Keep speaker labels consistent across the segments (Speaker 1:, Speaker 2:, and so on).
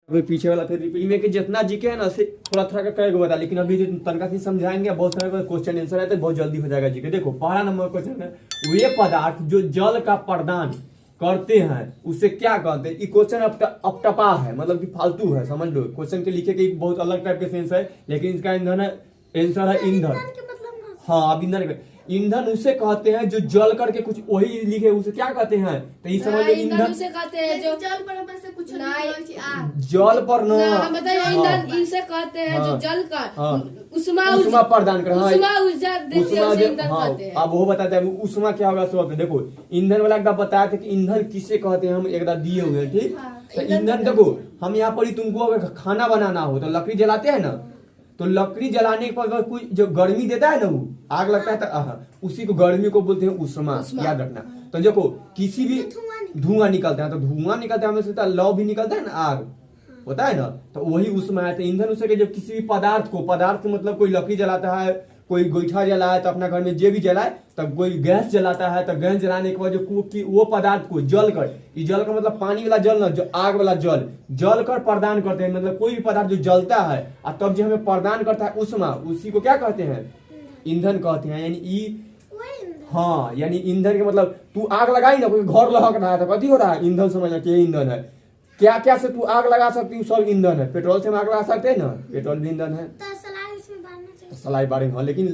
Speaker 1: अभी पीछे वाला फिर रिपीट में कि जितना जीके है ना से थोड़ा थोड़ा का करेगा बता, लेकिन अभी जो तनका से समझाएंगे बहुत सारे क्वेश्चन आंसर है तो बहुत जल्दी हो जाएगा जीके। देखो पहला नंबर क्वेश्चन है, वे पदार्थ जो जल का प्रदान करते हैं उसे क्या कहते हैं। ये क्वेश्चन अपटपा है, मतलब कि फालतू है, समझ लो। क्वेश्चन के लिखे के बहुत अलग टाइप के सेंस है, लेकिन इसका ईंधन है, आंसर है ईंधन। हाँ अब ईंधन उसे कहते हैं जो जल करके कुछ वही लिखे उसे क्या कहते हैं, तो ये समझ लो ईंधन
Speaker 2: उसे कहते हैं जो जल पर से कुछ
Speaker 1: जल पर न
Speaker 2: ईंधन इसे कहते हैं जो जल का
Speaker 1: उष्मा प्रदान कर
Speaker 2: ऊर्जा देते हैं, उसे ईंधन कहते हैं।
Speaker 1: अब वो बताते हैं उष्मा क्या होगा सब। देखो ईंधन वाला एक बताया था कि ईंधन किसे कहते हैं, हम एक दिए हुए हैं ठीक। तो ईंधन देखो हम यहाँ पर तुमको अगर खाना बनाना हो तो लकड़ी जलाते हैं ना, तो लकड़ी जलाने पर कोई जो गर्मी देता है ना वो आग लगता है तो उसी को गर्मी को बोलते हैं उष्मा, याद रखना। तो देखो किसी भी धुआं निकलता है तो धुआं निकलता है हमें लौ भी निकलता है ना, आग होता है ना, तो वही उष्मा है। तो ईंधन उसे के जब किसी भी पदार्थ को मतलब कोई लकड़ी जलाता है, कोई गोईठा जलाए तो अपना घर में जे भी जलाए, तब कोई गैस जलाता है तो गैस जलाने के बाद जो वो पदार्थ को जल कर, ये जल का मतलब पानी वाला जल ना, जो आग वाला जल कर प्रदान करते हैं, मतलब कोई भी पदार्थ जो जलता है और तब जो हमें प्रदान करता है उष्मा, उसी को क्या कहते हैं, ईंधन कहते हैं। यानी हाँ यानी ईंधन के मतलब तू आग लगाई ना, कोई घर लहक रहा है तो कथी हो रहा है, ईंधन समझना चाहिए। ईंधन है क्या क्या से तू आग लगा सकती हूँ, सब ईंधन है। पेट्रोल से हम आग लगा सकते हैं ना, पेट्रोल भी ईंधन है। सलाई बारिंग हाँ, लेकिन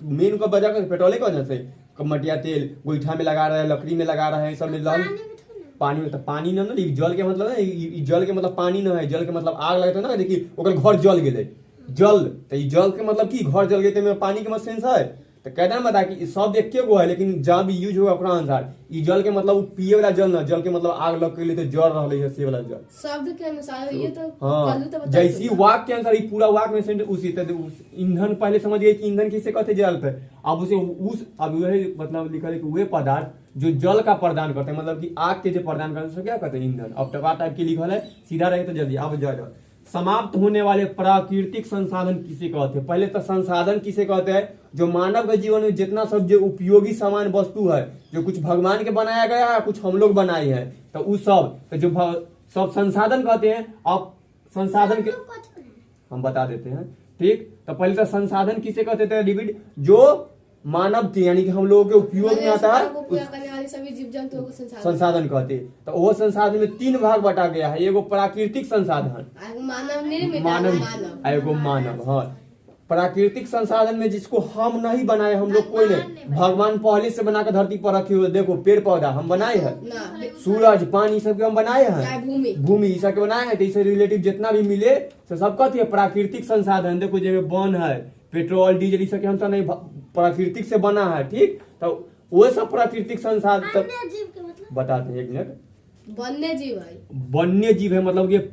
Speaker 1: मेन का वजह का पेट्रोल की वजह से मटिया तेल गोईठा में लगा रहे हैं, लकड़ी में लगा रहे हैं, सब में पानी में। तो पानी ना जल के मतलब है, जल के मतलब पानी ना है, जल के मतलब आग लगता है ना, देखिए ओकर घर जल गए जल, तो जल के मतलब की घर जल गए पानी के मतलब सेंस है। तो कहते हैं बता कि शब्द एक गो है, लेकिन जहाँ भी यूज होगा ओकरा अनुसार। ई जल के मतलब पिए वाला जल ना, जल के मतलब आग लग के लिए तो जल रहा है से वाला जल
Speaker 2: शब्द के अनुसार ये तो
Speaker 1: हाँ जैसी वाक्य के अनुसार पूरा वाक्य में सेंटेंस उसी ईंधन पहले समझ गए कि ईंधन किसे कहते जल पे। अब उसे अब वही मतलब लिखा है कि वे पदार्थ जो जल का प्रदान करते हैं, मतलब कि आग के जो प्रदान करते हैं क्या कहते हैं, ईंधन। अब टपा टाइप के लिखा है, सीधा रहे तो जल्दी। अब जाओ समाप्त होने वाले प्राकृतिक संसाधन किसे कहते हैं। पहले तो संसाधन किसे कहते हैं, जो मानव के जीवन में जितना सब जो उपयोगी सामान वस्तु है, जो कुछ भगवान के बनाया गया है, कुछ हम लोग बनाए हैं, तो उस सब तो जो सब संसाधन कहते हैं। अब संसाधन के हम बता देते हैं ठीक। तो पहले तो संसाधन किसे कहते थे, रिपीट, जो मानव थे यानी कि हम लोगों के उपयोग में आता है
Speaker 2: सभी जीव जंतुओं को
Speaker 1: संसाधन कहते। तो वो संसाधन में 3 भाग बटा गया है, एगो प्राकृतिक संसाधन, मानव हाँ। प्राकृतिक संसाधन में जिसको हम नहीं बनाए, हम लोग कोई नहीं, भगवान पहले से बनाकर धरती पर रखे हुए। देखो पेड़ पौधा हम बनाए हैं, सूरज पानी सबके हम बनाए हैं, भूमि सबके बनाए हैं। तो इससे रिलेटिव जितना भी मिले तो सब कहती है प्राकृतिक संसाधन। देखो जैसे वन है, पेट्रोल डीजल सबके हम सब नहीं प्राकृतिक से बना है ठीक। तो वो सब प्राकृतिक संसाधन बताते हैं। एक मिनट, वन्य जीव है मतलब ये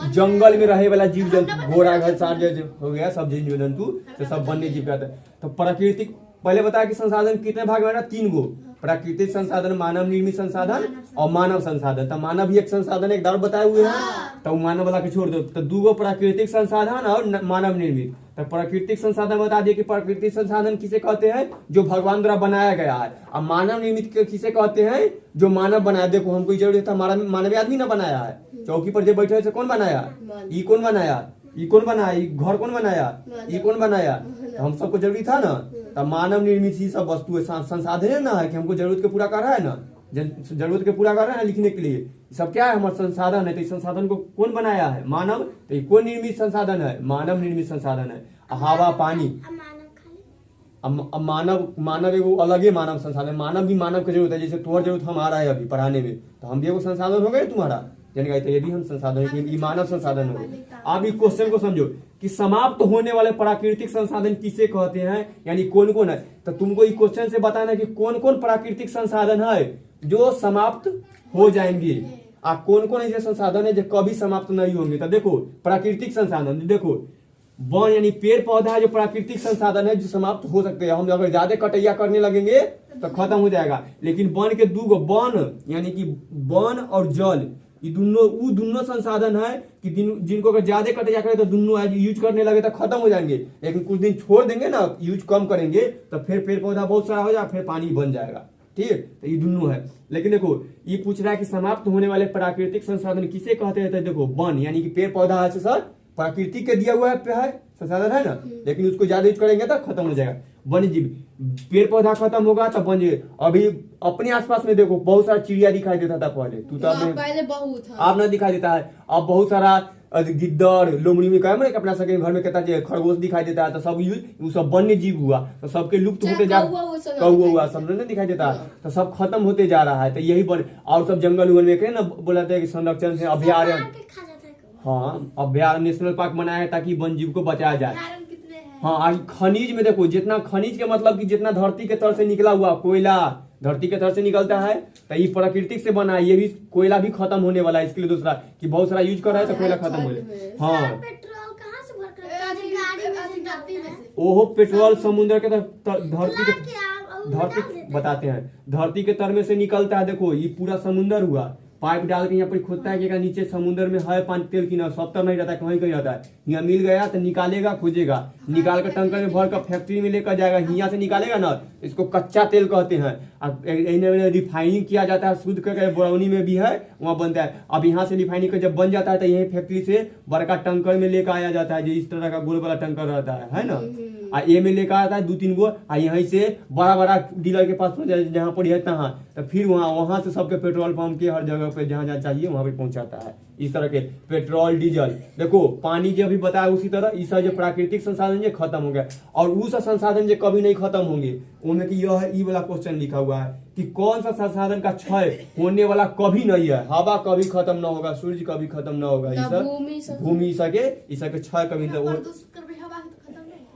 Speaker 1: जंगल में रहे वाला जीव जंतु, घोड़ा घर सार हो गया सब जीव जंतु, तो सब वन्य जीव कहते हैं। तो प्राकृतिक पहले बताया कि संसाधन कितने भाग में, 3 गो, प्राकृतिक संसाधन, मानव निर्मित संसाधन और मानव संसाधन। तो मानव भी एक संसाधन एक दर बताए हुए हैं, तो मानव वाला के छोड़ दो। तो 2 गो प्राकृतिक संसाधन और मानव निर्मित। तो प्राकृतिक संसाधन बता दिए कि प्राकृतिक संसाधन किसे कहते हैं, जो भगवान द्वारा बनाया गया है। अब मानव निर्मित किसे कहते हैं, जो मानव बनाया। देखो हमको जरूरत था, मानवीय आदमी ना बनाया है, चौकी पर जो बैठे हैं कौन बनाया, ई कौन बनाया, ई कौन बनाया, ई घर कौन बनाया, ई कौन बनाया, हम सबको जरूरी था ना। तब मानव निर्मित ही सब वस्तु संसाधन ना है कि हमको जरूरत के पूरा कर रहा है ना, जरूरत के पूरा कर रहा है लिखने के लिए, सब क्या है हमारा संसाधन है। तो इस संसाधन को कौन बनाया है, मानव। तो ये कौन निर्मित संसाधन है, मानव निर्मित संसाधन है। हवा पानी, अब मानव एगो अलग ही मानव संसाधन। मानव भी मानव की जरूरत है, जैसे तुम्हारी जरूरत हमारा है अभी पढ़ाने में, तो हम भी एगो संसाधन हो गए तुम्हारा, यानी ये भी हम संसाधन है, ये मानव संसाधन हो गए। आप इस क्वेश्चन को समझो कि समाप्त होने वाले प्राकृतिक संसाधन किसे कहते हैं, यानी कौन कौन है। तो तुमको इस क्वेश्चन से बताना कि कौन कौन प्राकृतिक संसाधन है जो समाप्त हो जाएंगे, और कौन कौन ऐसे संसाधन है जो कभी समाप्त नहीं होंगे। तो देखो प्राकृतिक संसाधन, देखो वन यानी पेड़ पौधा है जो प्राकृतिक संसाधन है जो समाप्त हो सकते हैं। हम अगर ज्यादा कटैया करने लगेंगे तो खत्म हो जाएगा। लेकिन वन के 2 गो, वन यानी कि वन और जल, ये दोनों संसाधन है कि जिनको अगर ज्यादा कटैया करे तो दोनों यूज करने लगे तो खत्म हो जाएंगे। लेकिन कुछ दिन छोड़ देंगे ना, यूज कम करेंगे, तो फिर पेड़ पौधा बहुत सारा हो जाएगा, फिर पानी बन जाएगा ठीक है, तो ये दोनों है। लेकिन देखो ये पूछ रहा है कि समाप्त होने वाले प्राकृतिक संसाधन किसे कहते हैं, तो देखो वन यानी कि पेड़ पौधा है सर प्राकृतिक के दिया हुआ है संसाधन है ना, लेकिन उसको ज्यादा यूज करेंगे तो खत्म हो जाएगा। वन्य जीव, पेड़ पौधा खत्म होगा तो वन्य, अभी अपने आसपास में देखो बहुत सारा चिड़िया दिखाई देता था पहले, तू तो
Speaker 2: पहले बहुत था,
Speaker 1: आप ना दिखाई देता है, अब बहुत सारा गिद्दड़ लोमड़ी में कहा अपना सके घर में कहता खरगोश दिखाई देता है, तो सब वो सब वन्य जीव हुआ, तो सबके लुप्त होते जा, कौवा हुआ सब नहीं दिखाई देता, तो सब खत्म होते जा रहा है। तो यही बन, और सब जंगल उगल में ना बोलाते हैं कि संरक्षण से अभ्यारण्य, हाँ अभ्यारण्य नेशनल पार्क बनाया है ताकि वन जीव को बचाया जाए। हाँ आज खनिज में देखो, जितना खनिज के मतलब कि जितना धरती के तर से निकला हुआ कोयला धरती के तर से निकलता है, तो ये प्राकृतिक से बना है, ये भी कोयला भी खत्म होने वाला है। इसके लिए दूसरा कि बहुत सारा यूज कर रहा है तो कोयला खत्म हो जाए। हाँ
Speaker 3: पेट्रोल कहाँ से भर कर
Speaker 1: ओहो पेट्रोल समुद्र के धरती बताते हैं, धरती के तर में से निकलता है। देखो ये पूरा समुद्र हुआ, पाइप डाल के यहाँ पर खोदता है कि नीचे समुद्र में है पानी तेल की ना, सब तर नहीं रहता है, कहीं कहीं रहता है। यहाँ मिल गया तो निकालेगा, खोजेगा, निकाल कर टंकर में भर कर फैक्ट्री में लेकर जाएगा, यहाँ से निकालेगा ना, इसको कच्चा तेल कहते हैं। अब रिफाइनिंग किया जाता है, शुद्ध करके बरौनी में भी है वहाँ बनता है। अब यहाँ से रिफाइनिंग कर जब बन जाता है तो यही फैक्ट्री से बड़का टंकर में लेकर आया जाता है, जो इस तरह का गोल वाला टंकर रहता है ना, ये में लेकर आता है 2-3 गो, यहीं से बड़ा बड़ा डीलर के पास जहाँ पर है तहाँ, तो फिर वहाँ से सबके पेट्रोल पंप के हर जगह पे जहाँ जहाँ चाहिए वहाँ पे पहुँचाता है। इस तरह के पेट्रोल डीजल, देखो पानी जो अभी बताया उसी तरह इस जो प्राकृतिक संसाधन जो खत्म हो गया, और उस संसाधन जो कभी नहीं खत्म होंगे उनमें कि यह है, ई वाला क्वेश्चन लिखा हुआ है कि कौन सा संसाधन का क्षय होने वाला कभी नहीं है। हवा कभी खत्म ना होगा, सूर्य कभी खत्म ना होगा, भूमि सके क्षय कभी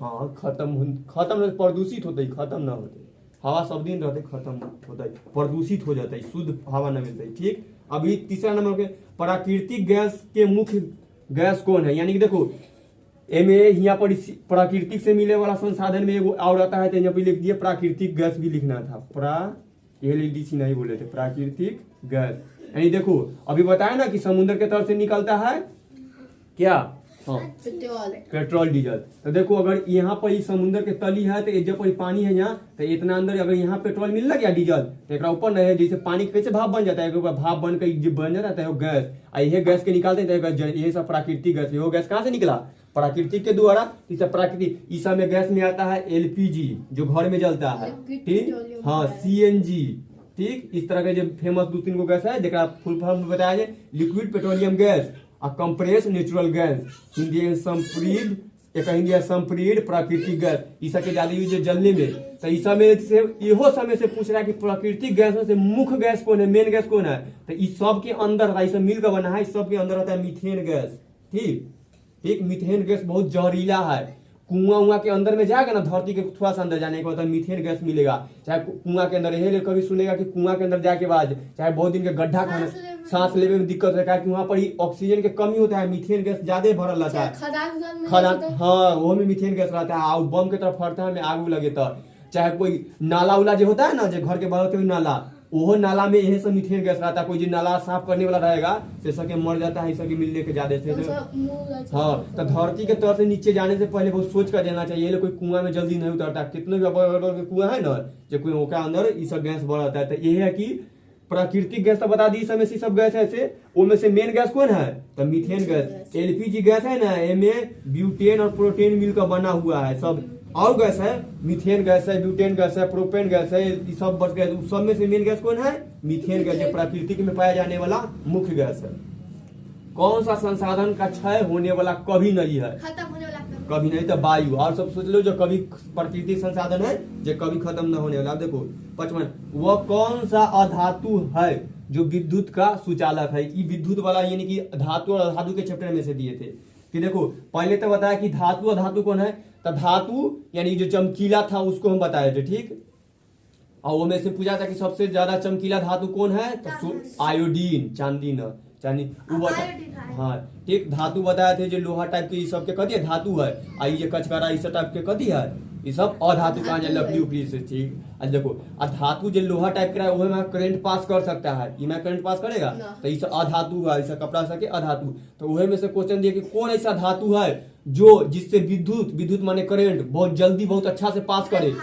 Speaker 1: हाँ खत्म प्रदूषित होते खत्म ना होते, हवा सब दिन रहते खत्म होता है, प्रदूषित हो जाता है, शुद्ध हवा न मिलता है। ठीक, अभी तीसरा नंबर के प्राकृतिक गैस के मुख्य गैस कौन है, यानी कि देखो एमे यहाँ पर प्राकृतिक से मिले वाला संसाधन में एगो और आता है, तो यहाँ पे लिख दिया प्राकृतिक गैस भी लिखना था, एलडीसी नहीं बोले थे, प्राकृतिक गैस। यानी देखो अभी बताया ना कि समुद्र के तरफ से निकलता है क्या, हाँ पेट्रोल डीजल। तो देखो अगर यहाँ पर समुद्र के तली है तो जब पानी है यहाँ, तो इतना अंदर अगर यहाँ पेट्रोल मिल लग गया डीजल, तो एक ऊपर नहीं है, जैसे पानी कैसे भाप बन जाता है, भाप बन कर बन जाता है गैस, यही गैस के निकालते हैं, यही सब प्राकृतिक गैस। ये गैस कहाँ से निकला, प्राकृतिक के द्वारा। इस प्राकृतिक इस में गैस में आता है एलपीजी जो घर में जलता है, ठीक, हाँ सीएनजी, ठीक, इस तरह के जो फेमस 2-3 गो गैस है जरा फुल फॉर्म बताया जाए, liquid petroleum gas, compress natural gas, Hindi संप्रीड प्राकृतिक गैस, इस के ज्यादा यूज है जलने में। तो इस समय से इहो समय से पूछ रहा है कि प्राकृतिक गैस में से मुख्य गैस कौन है, मेन गैस कौन है, तो इस सब के अंदर रहता है, इस मिल कर बना है, इस सब के अंदर रहता है मीथेन गैस। ठीक, मीथेन गैस बहुत जहरीला है, कुआं के अंदर में जाएगा ना, धरती के थोड़ा सा अंदर जाने के बाद मीथेन गैस मिलेगा। चाहे कुआं के अंदर, यही कभी सुनेगा कि कुआं के अंदर जाके बाद चाहे बहुत दिन के गड्ढा खाना, सांस लेने में दिक्कत रहता है कि वहाँ पर ही ऑक्सीजन के कमी होता है, मीथेन गैस ज्यादा भरल रहता है, खदान, हाँ वो में मीथेन गैस रहता है, और बम के तरफ फटता है में आग लगे तो, चाहे कोई नाला उला जो होता है ना, जो घर के बाहर के नाला, वो नाला में यही सब मीथेन गैस रहता है। कोई जो नाला साफ करने वाला रहेगा से सके मर जाता है, इसके मिलने के ज्यादा से। हाँ, तो धरती के तरफ से नीचे जाने से पहले बहुत सोच कर जाना चाहिए, कोई कुआं में जल्दी नहीं उतरता, कितने भी बड़े कुआं है ना, जब कोई ओका अंदर ये सब गैस बढ़ जाता है। तो ये है कि प्राकृतिक गैस तो बता दी, समय से सब गैस है, उनमें से मेन गैस कौन है, तो मीथेन गैस। एलपीजी गैस है ना, इनमें ब्यूटेन और प्रोटेन मिलकर बना हुआ है, सब और गैस है, मीथेन गैस है, ब्यूटेन गैस है, प्रोपेन गैस है, ये सब बस गैस, सब में से मेन गैस कौन है, मीथेन गैस, जो प्राकृतिक में पाया जाने वाला मुख्य गैस है। कौन सा संसाधन का क्षय होने वाला कभी नहीं है,
Speaker 3: खत्म होने वाला
Speaker 1: कभी नहीं, तो वायु। और सब सोच लो जो कभी प्राकृतिक संसाधन है जो कभी खत्म न होने वाला। देखो 55, वह कौन सा अधातु है जो विद्युत का सुचालक है। ये विद्युत वाला यानी कि धातु और अधातु के चैप्टर में से दिए थे कि देखो पहले तो बताया कि धातु अधातु कौन है, तो धातु यानी जो चमकीला था उसको हम बताए थे, ठीक, और वो में से पूछा था कि सबसे ज्यादा चमकीला धातु कौन है, तो आयोडीन, चांदी न चांदी, हाँ ठीक, धातु बताए थे जो लोहा टाइप के सब के कथी है धातु है, आ ये कचकरा इस टाइप के कथी है, ये सब अधातु कहा जाए, लकड़ी उकड़ी से, ठीक। अच्छा देखो धातु जो लोहा टाइप का है वो में करंट पास कर सकता है, ये में करंट पास करेगा, तो इस अधातु है, ऐसा कपड़ा सके अधातु। तो वही में से क्वेश्चन दिया कि कौन ऐसा धातु है जो जिससे विद्युत माने करंट बहुत जल्दी बहुत अच्छा से पास करे,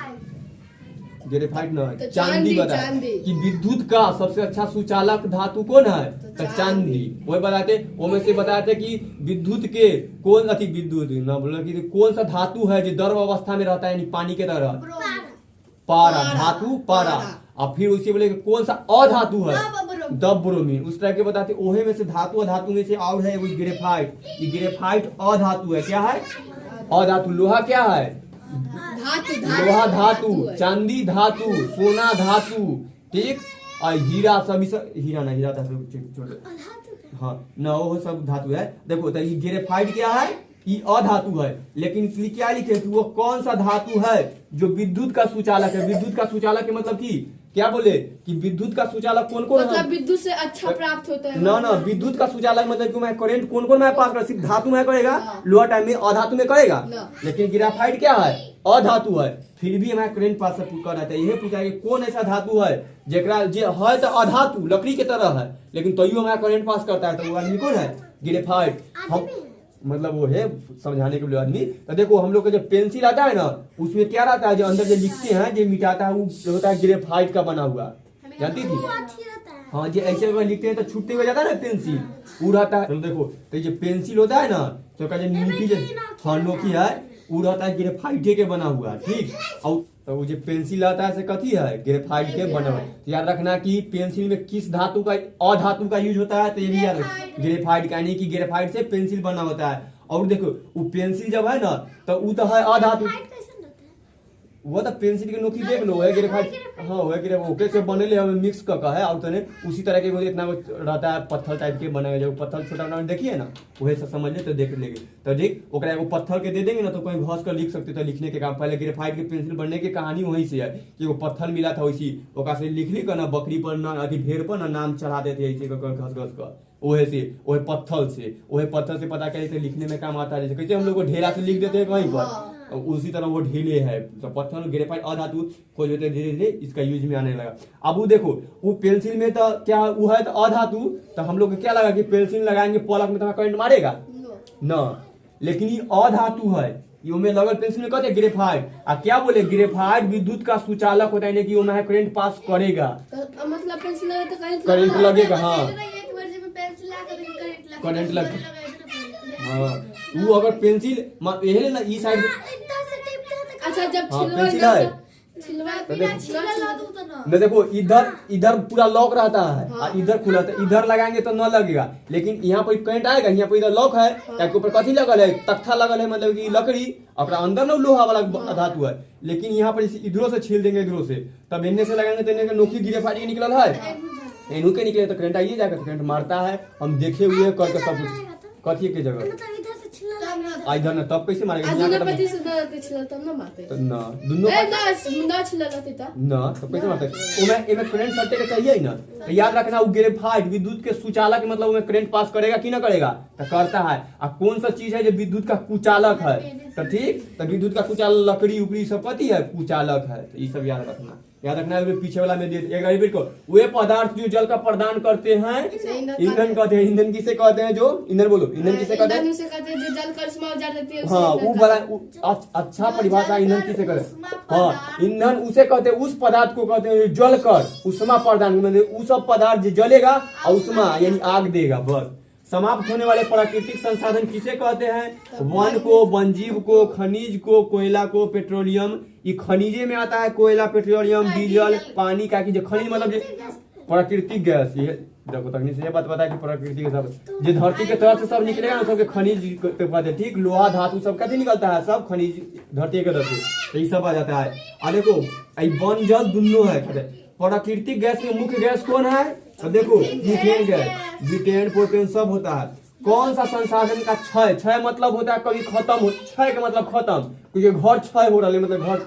Speaker 1: ग्रेफाइट न
Speaker 2: तो
Speaker 1: चांदी बता
Speaker 2: चांदी।
Speaker 1: कि विद्युत का सबसे अच्छा सुचालक धातु कौन है? तो चांदी। वही बताते वो में से बताते कि विद्युत के कौन अति विद्युत न बोलो कि कौन सा धातु है जो द्रव अवस्था में रहता है यानी पानी के तरह? पारा धातु पारा। और फिर उसी बोले कि कौन सा अधातु है? ब्रोमीन। उस तरह के बताते ओहे में से धातु अधातु में से और है वो ग्रेफाइट। ये ग्रेफाइट अधातु है। क्या है? अधातु। लोहा क्या है? लोहा धातु, चांदी धातु, सोना धातु, ठीक। और हीरा सभी सब हीरा नहीं, हीरा धातु हाँ न वो सब धातु है। देखो तो ये ग्रेफाइट क्या है? ये अधातु है। लेकिन इसलिए क्या लिखे कि वो कौन सा धातु है जो विद्युत का सुचालक है? विद्युत का सुचालक के मतलब की क्या बोले कि विद्युत का सुचालक कौन कौन
Speaker 2: मतलब विद्युत से अच्छा प्राप्त होता है
Speaker 1: ना विद्युत का सुचालक मतलब कि मैं करंट कौन कौन मैं पास कर? सिर्फ धातु में करेगा, लोहा टाइम में अधातु में करेगा। लेकिन ग्रेफाइट क्या है? अधातु है, फिर भी हमें करंट पास कर रहा है। यही पूछा कि कौन ऐसा धातु है जेकरा जे है तो अधातु लकड़ी के तरह है लेकिन तैयो हमें करंट पास करता है, तो वो आदमी कौन है? ग्रेफाइट। हम मतलब वो है समझाने के लिए आदमी। तो देखो हम लोग का जो पेंसिल आता है ना उसमें क्या रहता है जो अंदर जो लिखते हैं जो मिटाता है वो होता है ग्रेफाइट का बना हुआ। जानती थी? हाँ जी ऐसे अगर लिखते हैं तो छूटते हुए जाता है ना पेंसिल वो रहता है। तो देखो तो जो पेंसिल होता है ना तो का जो नीति जो हाँ नोकी है वो रहता है ग्रेफाइट के बना हुआ, ठीक। और तो वो जो पेंसिल आता है से कथी है? ग्रेफाइट के बना हुआ। तो याद रखना कि पेंसिल में किस धातु का अधातु का यूज होता है, तो ये भी याद ग्रेफाइट का, यानी कि ग्रेफाइट से पेंसिल बना होता है। और देखो वो पेंसिल जब है ना तो वो तो है अधातु। वो तो पेंसिल के नोकी देख लो है ग्रेफाइट। हाँ वो ओके से बनेले हमें मिक्स का है और तने उसी तरह के इतना रहता है पत्थर टाइप के बने हुए। जब पत्थर छोटा बना देखिए ना वही सब समझ ले तो देख लेंगे। तो देख ओकरा एगो पत्थर के दे देंगे ना तो कोई घस कर लिख सकते तो लिखने के काम। पहले ग्रेफाइट के पेंसिल बनने की कहानी वहीं से है कि वो पत्थर मिला था वैसी ओकरा से लिख ली कर ना बकरी पर ना अभी भेड़ पर ना नाम चढ़ा देते ऐसे घस घस कर ओहे से ओहे पत्थर से पता करे लिखने में काम आता है। जैसे कैसे हम लोग को ढेरा से लिख देते हैं कहीं पर उसी तरह वो ढीले है। तो पत्थर ग्रेफाइट अधातु खोज होते धीरे धीरे इसका यूज में आने लगा। अब वो देखो वो पेंसिल में तो क्या वो है तो अधातु। तो हम लोग क्या लगा कि पेंसिल लगाएंगे पलक में तो करंट मारेगा न, लेकिन ये अधातु है। ये में लगल पेंसिल में कहते ग्रेफाइट। आ क्या बोले ग्रेफाइट विद्युत का सुचालक होता है कि वो में करंट पास करेगा।
Speaker 2: तो मतलब पेंसिल लगे तो
Speaker 1: करंट लगेगा। हाँ करंट लग हाँ वो अगर पेंसिल यही ना ई साइड
Speaker 2: अच्छा जब
Speaker 1: पेंसिल है न देखो इधर पूरा लॉक रहता है और इधर खुला तो इधर लगाएंगे तो न लगेगा। लेकिन यहाँ पर करंट आएगा, यहाँ पर इधर लॉक है के ऊपर कथी लगल है? तख्ता लगल है मतलब कि लकड़ी और अंदर ना लोहा वाला धातु है। लेकिन यहाँ पर इधरों से छील देंगे इधरों से तब इन्हें से लगाएंगे तो इन्हें नोकी ग्रेफाइट निकल है इन्हों के निकले तो करंट आइए जाकर करंट मारता है। हम देखे हुए करके सब कथी के जगह इधर ना तब कैसे मारेगा? ना तो कैसे मारते? करंट सटे के चाहिए ना। तो याद रखना वो ग्रेफाइट विद्युत के सुचालक मतलब उसमें करंट पास करेगा कि ना करेगा? तो करता है। और कौन सा चीज है जो विद्युत का कुचालक है? तो ठीक तो विद्युत का कुचालक लकड़ी उकड़ी सब कथी है? कुचालक है। तो ये सब याद रखना पीछे वाला में एक को वे पदार्थ जो जल का प्रदान करते हैं ईंधन कहते हैं। ईंधन किसे कहते हैं? जो ईंधन बोलो ईंधन किसे कहते हैं?
Speaker 2: जो जल का उष्मा उजाड़ देती है
Speaker 1: हाँ वो बड़ा अच्छा परिभाषा ईंधन किसे कहते हैं? हाँ ईंधन उसे कहते हैं उस पदार्थ को कहते हैं जल कर उष्मा प्रदान मतलब उस पदार्थ जो जलेगा और उष्मा यानी आग देगा। बस समाप्त होने वाले प्राकृतिक संसाधन किसे कहते हैं? वन को, वनजीव को, खनिज को, कोयला को, पेट्रोलियम। ये खनिजे में आता है कोयला, पेट्रोलियम, डीजल, पानी का कि जो खनिज मतलब प्राकृतिक गैस। ये देखो तकनीक से ये बात पता है कि प्राकृतिक सब जो धरती के तरफ से सब निकलेगा ना सबके खनिज कहते हैं, ठीक। लोहा धातु सब कैसे निकलता है? सब खनिज धरती के तरफ से तो ये सब आ जाता है। और देखो वन जल दोनों है। प्राकृतिक गैस में मुख्य गैस कौन है? तो देखो मीथेन गैस, ब्यूटेन, प्रोपेन सब होता है। कौन सा संसाधन का क्षय मतलब होता है कभी खत्म हो। क्षय का मतलब खत्म, क्योंकि घर क्षय हो रहा है मतलब घर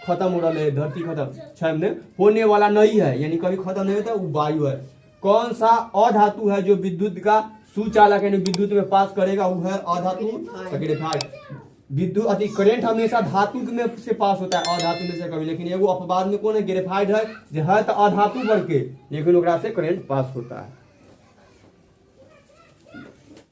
Speaker 1: खत्म हो रहा है, धरती खत्म क्षय में होने वाला नहीं है यानी कभी खत्म नहीं होता वो वायु है। कौन सा अधातु है जो विद्युत का सुचालक यानी विद्युत में पास करेगा? वो है अधातु। विद्युत अति करंट हमेशा धातु में से पास होता है अधातु में से कभी। लेकिन एगो अपवाद में कौन है? ग्रेफाइट है जो है तो अधातु बढ़ के लेकिन ओकरा से करंट पास होता है।